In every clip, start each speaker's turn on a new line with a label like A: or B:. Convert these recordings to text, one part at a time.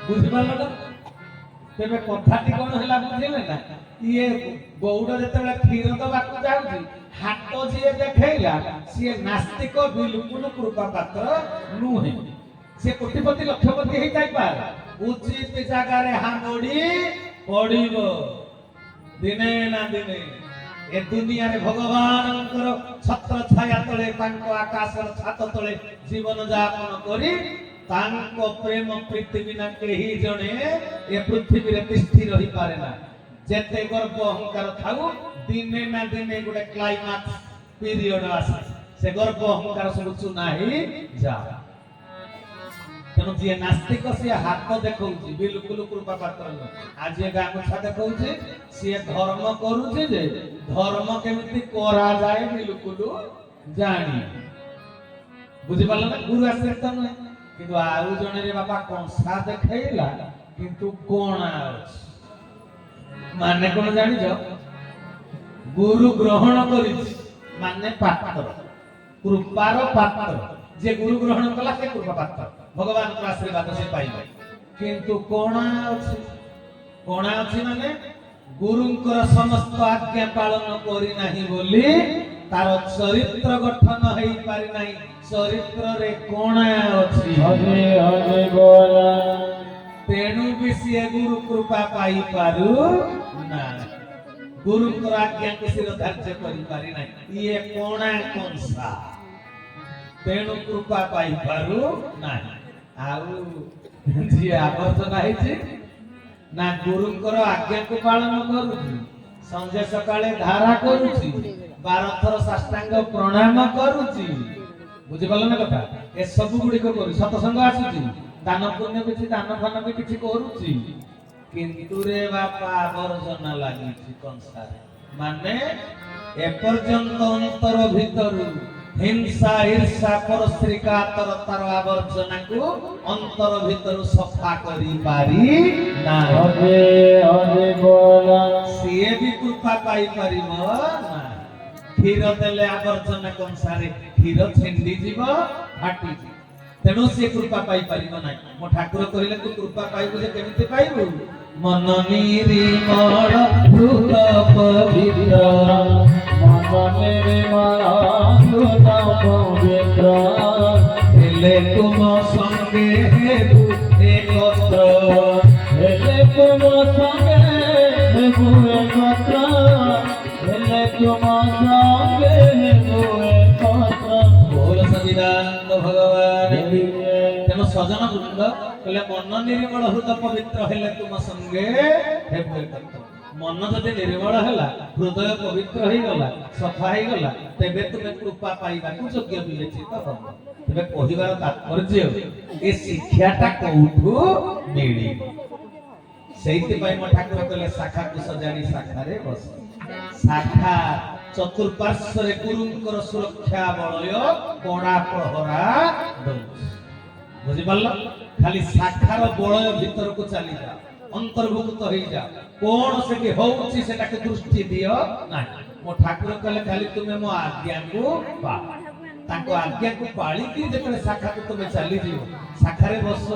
A: ବୁଝିପାରିଲ ନା? ତେବେ କଥାଟି କଣ ହେଲା ବୁଝିଲେ ନା? ଇଏ ଗୌଡ଼ ଯେତେବେଳେ କ୍ଷୀର ଦବାକୁ ଯାଉଛି, ହାତ ଯିଏ ଦେଖେଇଲା ସିଏ ନାସ୍ତିକ ବିଲକୁଲ କୃପା ପାତ୍ର ନୁହେଁ। ସେ କୋଟିପତି ଲକ୍ଷପତି ହେଇଥାଇପାରେ, ଉଚିତ ଜାଗାରେ ହାମୋଡ଼ି ପଡ଼ିବ ଦିନେ ନା ଦିନେ। ଏ ଦୁନିଆରେ ଭଗବାନଙ୍କର ଛତ୍ର ଛାୟା ତଳେ, ତାଙ୍କ ଆକାଶର ଛାତ ତଳେ ଜୀବନ ଯାପନ କରି ତାଙ୍କ ପ୍ରେମ ପ୍ରୀତି ବିନା କେହି ଜଣେ ଏ ପୃଥିବୀରେ ତିଷ୍ଠି ରହିପାରେ ନା। ଯେତେ ଗର୍ବ ଅହଙ୍କାର ଥାଉ, ଦିନେ ନା ଦିନେ ଗୋଟେ କ୍ଲାଇମାକ୍ସ ପିରିୟଡ ଆସେ, ସେ ଗର୍ବ ଅହଙ୍କାର ସବୁ ଚୁନା ହେଇ ଯାଏ। ତେଣୁ ଯିଏ ନାସ୍ତିକ ସିଏ ହାତ ଦେଖଉଛି, ବିଲକୁଲ କୃପା ପାତ୍ର ନୁହେଁ। ଆଜି ଏ ଗାମୁଛା ଦେଖଉଛି, ସିଏ ଧର୍ମ କରୁଛି ଯେ ଧର୍ମ କେମିତି କରାଯାଏ ବିଲକୁଲ ଜାଣି। ବୁଝିପାରିଲ ନା? ଗୁରୁ ଆଶ୍ରିତ ନୁହେଁ। କିନ୍ତୁ ଆଉ ଜଣେ ରେ ବାପା କଂସା ଦେଖେଇଲା କିନ୍ତୁ କଣା ଅଛି। ମାନେ କଣ ଜାଣିଛ? ଗୁରୁ ଗ୍ରହଣ କରିଛି ମାନେ ପାତ୍ର, କୃପାର ପାତ୍ର। ଯେ ଗୁରୁ ଗ୍ରହଣ କଲା ସେ କୃପା ପାତ୍ର, ଭଗବାନଙ୍କ ଆଶୀର୍ବାଦ ସେ ପାଇବ। କିନ୍ତୁ କଣା ଅଛି। କଣା ଅଛି ମାନେ ଗୁରୁଙ୍କର ସମସ୍ତ ଆଜ୍ଞା ପାଳନ କରି ନାହିଁ ବୋଲି ତାର ଚରିତ୍ର ଗଠନ ହେଇ ପାରି ନାହିଁ। ଚରିତ୍ରରେ କଣା ଅଛି। ତେଣୁ ବି ସିଏ ଗୁରୁ କୃପା ପାଇ ପାରୁ ନାହିଁ। ଗୁରୁଙ୍କର ଆଜ୍ଞାକୁ ଶିର ଧାର୍ଯ୍ୟ କରି ପାରି ନାହିଁ। ଇଏ କଣା କଂସା, ତେଣୁ କୃପା ପାଇ ପାରୁ ନାହିଁ। ଆଉ ଯିଏ ଆବର୍ଜନା ହେଇଛି ନା ଗୁରୁଙ୍କର ଆଜ୍ଞାକୁ ପାଳନ କରୁଛି, ସଞ୍ଜ ସକାଳେ ଧାରା କରୁଛି, 12 ଥର ସାଷ୍ଟାଙ୍ଗ ପ୍ରଣାମ କରୁଛି। ବୁଝିପାରିଲ ନା କଥା? ଏସବୁ ଗୁଡ଼ିକ କରୁଛି, ସତସଙ୍ଗ ଆସୁଛି, ଦାନ ପୁଣ୍ୟ କିଛି ଦାନ ଫାନ ବି କିଛି କରୁଛି, କିନ୍ତୁ ରେ ବାପା ଆବର୍ଜନା ଲାଗିଛି କଂସାରେ। ମାନେ ଏପର୍ଯ୍ୟନ୍ତ ଅନ୍ତର ଭିତରୁ ହିଂସା ঈର୍ଷା ପରଶ୍ରୀ କାତରତାର ଆବର୍ଜନାକୁ ଅନ୍ତର ଭିତରୁ ସଫା କରି ପାରି ନାହିଁ। ସିଏ ବି କୃପା ପାଇ ପାରିବ ନା। କ୍ଷୀର ଦେଲେ ଆବର୍ଜନା କଂସାରେ କ୍ଷୀର ଛିଣ୍ଡି ଯିବ, ଫାଟିଯିବ। ତେଣୁ ସିଏ କୃପା ପାଇ ପାରିବ ନାହିଁ। ମୋ ଠାକୁର କହିଲେ ତୁ କୃପା ପାଇବୁ ଯେ କେମିତି ପାଇବୁ? ମନ ନିର୍ମଳ ହୃଦ ପବିତ୍ର, ମନ ନିର୍ମଳ ହୃଦ ପବିତ୍ର, ହେଲେ ତୁମ ସଙ୍ଗେ ହେବୁ ଏକତ୍ର, ହେଲେ ତୁମ ସଙ୍ଗେ ହେବୁ ଏକତ୍ର, ହେଲେ ତୁମ ସଙ୍ଗେ ହେବୁ ଏକତ୍ର। ବୋଲ ସଚ୍ଚିଦାନନ୍ଦ ଭଗବାନ। ତେଣୁ ସଜନ ବୃନ୍ଦ କହିଲେ ମନ ନିର୍ମଳ ହୃଦ ପବିତ୍ର, ହେଲେ ତୁମ ସଙ୍ଗେ ହେବୁ ଏକତ୍ର। ମନ ଯଦି ନିର୍ମଳ ହେଲା, ହୃଦୟ ପବିତ୍ର ହେଇଗଲା, ସଫା ହେଇଗଲା, ତେବେ ତୁମେ କୃପା ପାଇବାକୁ ଯୋଗ୍ୟ ବିବେଚିତ ହବ। ତେବେ କହିବାର ତାତ୍ପର୍ଯ୍ୟ ଏ ଶିକ୍ଷାଟା କୋଉଠୁ ମିଳିବ? ସେଇଥିପାଇଁ ମୋ ଠାକୁର କହିଲେ ଶାଖାକୁ ସଜାଡ଼ି ଶାଖାରେ ବସ। ଶାଖା ଚତୁଃପାର୍ଶ୍ୱରେ ଗୁରୁଙ୍କର ସୁରକ୍ଷା ବଳୟ କଡ଼ା ପ୍ରହରା ଦଉଛି। ବୁଝିପାରିଲ? ଖାଲି ଶାଖାର ବଳୟ ଭିତରକୁ ଚାଲିଯାଅ, ଅନ୍ତର୍ଭୁକ୍ତ ହେଇଯାଅ, କଣ ସେଠି ହଉଛି ସେଟାକୁ ଦୃଷ୍ଟି ଦିଅ ନାହିଁ। ମୋ ଠାକୁର କହିଲେ ଖାଲି ତୁମେ ମୋ ଆଜ୍ଞାକୁ ପାଳ। ତାଙ୍କ ଆଜ୍ଞାକୁ ପାଳିକି ଯେତେବେଳେ ଶାଖାକୁ ତୁମେ ଚାଲିଯିବ, ଶାଖାରେ ବସ,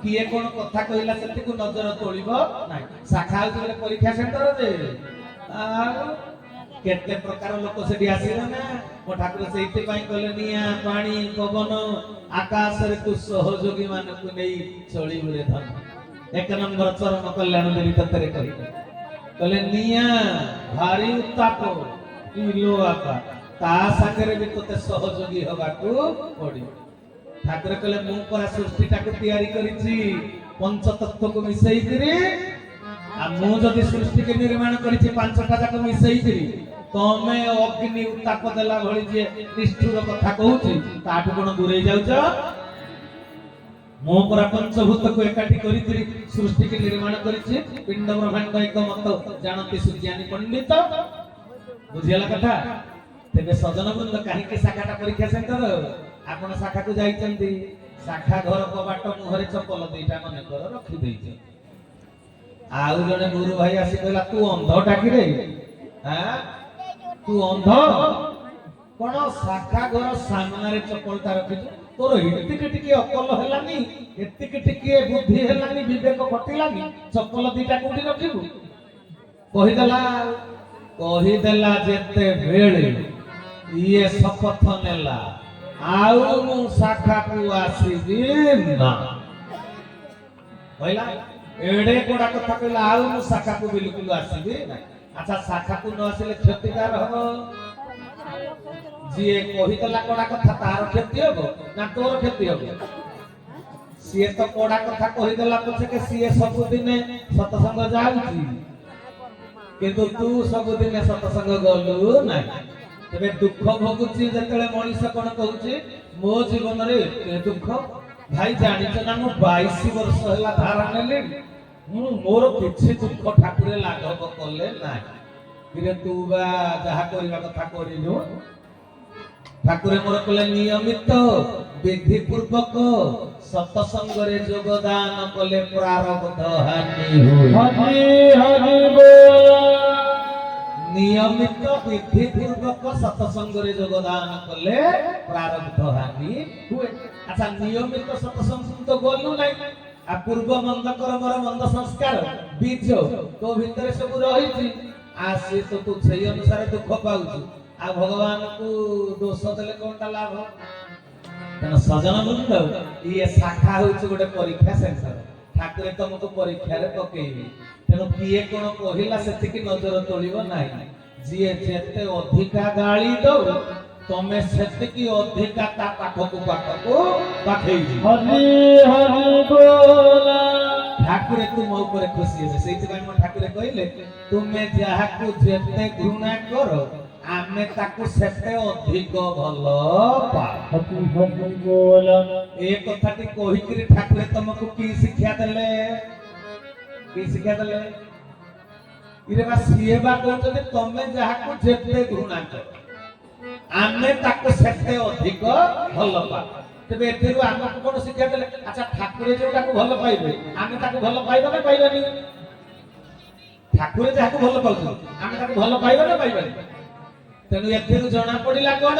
A: କିଏ କଣ କଥା କହିଲା ସେଠିକୁ ନଜର ତୋଳିବ ନାହିଁ। ଶାଖା ହଉଛି ଗୋଟେ ପରୀକ୍ଷା ସେଣ୍ଟର ଯେ, ଆଉ କେତେ ପ୍ରକାର ଲୋକ ସେଠି ଆସିଲେ ନା। ମୋ ଠାକୁର ସେଇଥିପାଇଁ କହିଲେ ନିଆଁ ପାଣି ପବନ ଆକାଶରେ ତୁ ସହଯୋଗୀ ମାନଙ୍କୁ ନେଇ ଚଳିବୁ ରେ ଧନ। 1 ନମ୍ବର ଚରମ କଲ୍ୟାଣ ଦେବୀ ତତ୍ତରେ କହିଲେ ନିଆଁ ଭାରି ଉତ୍ତାପ, ଇଲୋ ବାପା, ତା ସାଙ୍ଗରେ ବି ତୋତେ ସହଯୋଗୀ ହବାକୁ ପଡିବ। ଠାକୁର କହିଲେ ମୁଁ ପରା ସୃଷ୍ଟିଟାକୁ ତିଆରି କରିଛି ପଞ୍ଚତତ୍ତ୍ୱକୁ ମିଶେଇକିରି। ଆଉ ମୁଁ ଯଦି ସୃଷ୍ଟିକୁ ନିର୍ମାଣ କରିଛି 5ଟା ଯାକ ମିଶେଇକିରି, ତମେ ଅଗ୍ନି ଉତ୍ତାପ ଦେଲା ଭଳି ଯିଏ ନିଷ୍ଠୁର କଥା କହୁଛି ତାଠୁ କଣ ଦୂରେଇ ଯାଉଛ? ମୁଁ ପରା ପଞ୍ଚଭୂତକୁ ଏକାଠି କରିକିରି ସୃଷ୍ଟିକୁ ନିର୍ମାଣ କରିଛି। ପିଣ୍ଡ ବ୍ରହ୍ମାଣ୍ଡ ଏକ ମତ ଜାଣନ୍ତି ସୁଜ୍ଞାନୀ ପଣ୍ଡିତ। ବୁଝିଗଲା କଥା? ତେବେ ସଜନ ବୃନ୍ଦ କାହିଁକି ଶାଖାଟା ପରୀକ୍ଷା ସେଣ୍ଟର? ଆପଣ ଶାଖାକୁ ଯାଇଛନ୍ତି, ଶାଖା ଘର କବାଟ ମୁହଁରେ ଚପଲ 2ଟା ମନେକର ରଖିଦେଇଛ। ଆଉ ଜଣେ ଗୁରୁ ଭାଇ ଆସି କହିଲା ତୁ ଅନ୍ଧ ଟାକିରେ, ତୁ ଅନ୍ଧ? କଣ ଶାଖା ଘର ସାମ୍ନାରେ ଚପଲଟା ରଖିଛୁ? तोर एतिके टिके अकल हेलानी एतिके टिके बुद्धि हेलानी विवेक कटिलानी चप्पल दीटा कोठी रखिबु कहिदेला जेते बेले ये शपथ नेला आउ मु शाखा को आसीबी ना कहला एडे कोडा कथा कहला आउ मु शाखा को बिल्कुल आसीबी ना अच्छा शाखा को न आसिले क्षतिकार हो जी कहिदेला कोडा कथा तार क्षति हो ना तोर क्षति हो सीए तो कोडा कथा कहिदेला पछे के सीए सब दिन सत्संग जाउची किंतु तू सब दिन सत्संग गलु ना तबे दुख भोगुची जतले मनीष कोन कहूची मो जीवन रे ए दुख भाई जानि छ ना मो 22 वर्ष हला धारा नेले मु मोर किछि दुख ठाकुरे लाघव करले ना फिर तू बा जहा करिवा कथा करिनु ठाकुरे मोर कले नियमित विधि पूर्वक सत्संग रे योगदान कले प्रारब्ध हानि होय हरि हरि बोल नियमित विधि पूर्वक सत्संग रे योगदान कले प्रारब्ध हानि हुए अच्छा नियमित सत्संग तो बोलनु नै आ पूर्व मंद कर्मर मंद संस्कार बीज तो भीतर सब रही छी आ से तो तू सही अनुसार दुख पाउछु आ भगवान को दोष देले कोनटा लाभ तन सजन बृंद ये शाखा होछ गोटे परीक्षा सेंटर ठाकुरे तुमको परीक्षा रे पकेइबे तेनो किए कोन कहिला सेति की नजर तोलिबो नाही जिए जेते अधिका गाली दो तमे सेति की अधिका ता पाखकु पाखेई हरि हरि बोला ठाकुरे तुम ऊपर खुशी है सेति भाई म ठाकुरे कहिले तुमे जहा को जेते घृणा करो आमे ताकू सेते अधिक भलो पा हरि हरि बोला ए कथाटी कहि कि ठाकुरे तुमको की शिक्षा देले इरे बा सीएबा कहते तमे जहा को जेते घृणा कर आमे ताकू सेते अधिक भलो पा तबे एथिरु हमको कोन शिक्षा देले अच्छा ठाकुरे जोटा को भलो पाइबे आमे ताकू भलो पाइबा ना पाइबानी ठाकुरे जहा को भलो पाउछु आमे ताकू भलो पाइबा ना पाइबानी तेनु एथिरु जणा पडिला कोन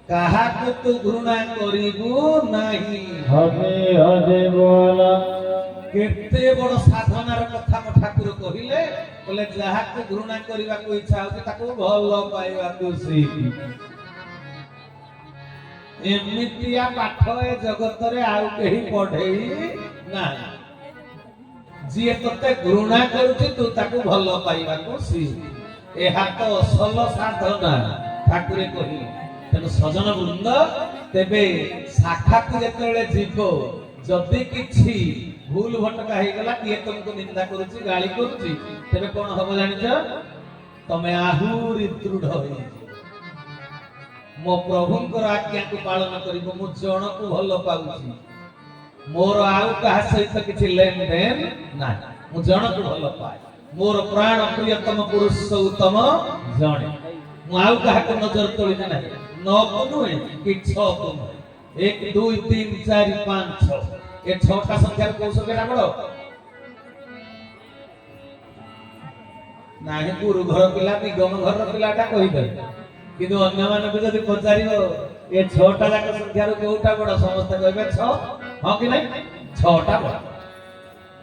A: काहा को तू घृणा करिबु नाही हरे हरे बोला केते बड़ साधनार कथा म ठाकुर कहिले बोले जहा को घृणा करिबा को इच्छा होते ताको भलो पाइबा को सीखी एमितिया पाठ ए जगत रे आउ केही पढेई ना जिए तते घृणा करूची तू ताको भलो पाइबा को सीखी एहा तो असल साधना ठाकुरे कहिले तेनु सजन वृंद तेबे शाखा को जेतेले जीवो जदी किछि भूल भटका हे गला किए तुमको निंदा करूची गाली करूची तेबे कोन हबो जानिछ तमे आहुरी दृढ़ होई मो प्रभुंकर आज्ञा को पालन करिबो मु जण को भलो पाउची मोर आउ कहा सहित किछि लेन देन ना मु जण को भलो पाए मोर प्राण प्रियतम पुरुष उत्तम जणे मु आउ कहा को नजर तोली ना न को नुहे कि 6 को 1 2 3 4 5 6 ए 6टा संख्या को संख्या बड़ नाही गुरु घर पिला निगम घर पिलाटा कहि दे किंतु अन्य माने जदि पचारिबो ए 6टा जाक संख्या रो कोटा बड़ समस्त कहबे 6 हां कि नहीं 6टा बड़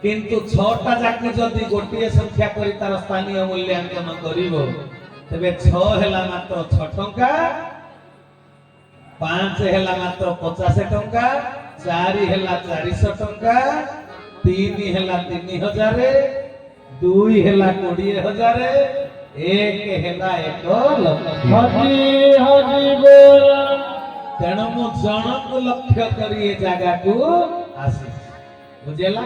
A: किंतु 6टा जाक जदि गोटिए संख्या करी तार स्थानीय मूल्यांकन करिवो तबे 6 हेला मात्र 6 टंका 5 हेला मात्र 50 टंका 4 हेला 400 टंका 3 हेला 3000 2 हेला 20000 1 हेला 1 लाख हरि हरि बोल तेणु मु जनक लक्ष्य करी ए जागा को आसी बुझेला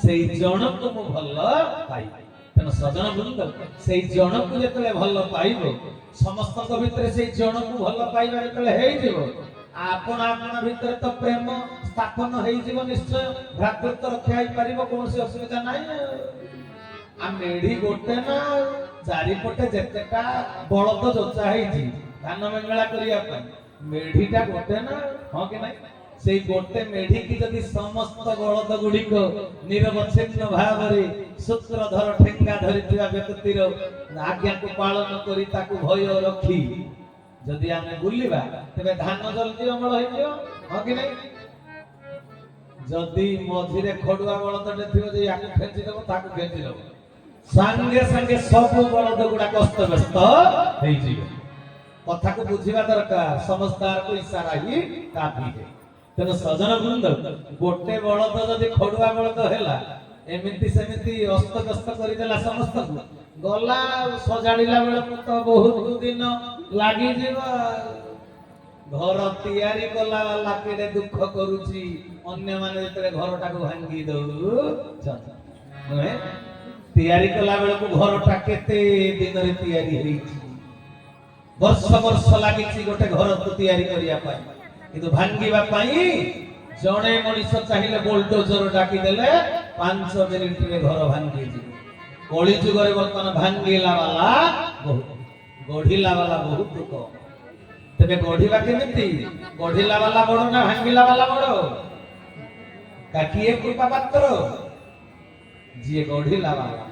A: सेई जनक मु भलो पाई तेणु सजन वृंद सेई जनक जेतले भलो पाइबो समस्त को भितर सेई जनक भलो पाइबा जेतले हेई जेबो आपण आपण भितर तो प्रेम स्थापन हेई जीव निश्चय भ्रातृत्व रक्षा ही परिबो कोनसी असुविधा नाही आ मेढी गोटे ना चारि पटे जेतेटा बळद जोचा हेई जी धान मंगला करिया पय मेढीटा गोटे ना हां कि नाही से गोटे मेढी की जदि समस्त बळद गुडी को निरवच्छिन्न भावरे सूत्रधर ठेंगा धरिथिबा व्यक्तिर आज्ञा को पालन करी ताकू भय रखी যদি ଆମେ ବୁଲିବା ତେବେ ଧାନ ଜଲ୍ଦି ଅମଳ ହେଇଯିବ, ହଁ କି ନାଇଁ? ଯଦି ମଝିରେ ଖଡୁଆ ବଳଦଟେ ଥିବ ଯେ ୟାକୁ ଖେଞ୍ଚିଦବ ତାକୁ ଖେଞ୍ଚିଦବ, ସାଙ୍ଗେ ସାଙ୍ଗେ ସବୁ ବଳଦ ଗୁଡା କଷ୍ଟବ୍ୟସ୍ତ ହେଇଯିବେ। କଥାକୁ ବୁଝିବା ଦରକାର, ସମସ୍ତଙ୍କୁ ଇଶାରା ହିଁ କାଫି। ତେଣୁ ସଜନ ବୃନ୍ଦ, ଗୋଟେ ବଳଦ ଯଦି ଖଡୁଆ ବଳଦ ହେଲା, ଏମିତି ସେମିତି ଅସ୍ତବ୍ୟସ୍ତ କରିଦେଲା ସମସ୍ତଙ୍କୁ, ଗଲା ସଜାଡ଼ିଲା ବେଳକୁ ତ ବହୁତ ଦିନ ଲାଗିଯିବ। ଘର ତିଆରି କଲା ବାଲା କେଡେ ଦୁଃଖ କରୁଛି, ଅନ୍ୟମାନେ ଯେତେବେଳେ ଘରଟାକୁ ଭାଙ୍ଗି ଦଉଛନ୍ତି, ନୁହେଁ? ତିଆରି କଲା ବେଳକୁ ଘରଟା କେତେ ଦିନରେ ତିଆରି ହେଇଛି, ବର୍ଷ ବର୍ଷ ଲାଗିଛି ଗୋଟେ ଘରକୁ ତିଆରି କରିବା ପାଇଁ, କିନ୍ତୁ ଭାଙ୍ଗିବା ପାଇଁ ଜଣେ ମଣିଷ ଚାହିଁଲେ ବୋଲଡୋଜର ଡାକିଦେଲେ 5 ମିନିଟରେ ଘର ଭାଙ୍ଗିଯିବ। କଳି ଯୁଗରେ ବର୍ତ୍ତମାନ ଭାଙ୍ଗିଲା ବାଲା ବହୁତ, ଗଢିଲା ବାଲା ବହୁତ କମ। ତେବେ ଗଢିବା କେମିତି? ଗଢିଲା ବାଲା ବଡ ନା ଭାଙ୍ଗିଲା ବାଲା ବଡ? କିଏ କୃପା ପାତ୍ର? ଯିଏ ଗଢିଲା ବାଲା।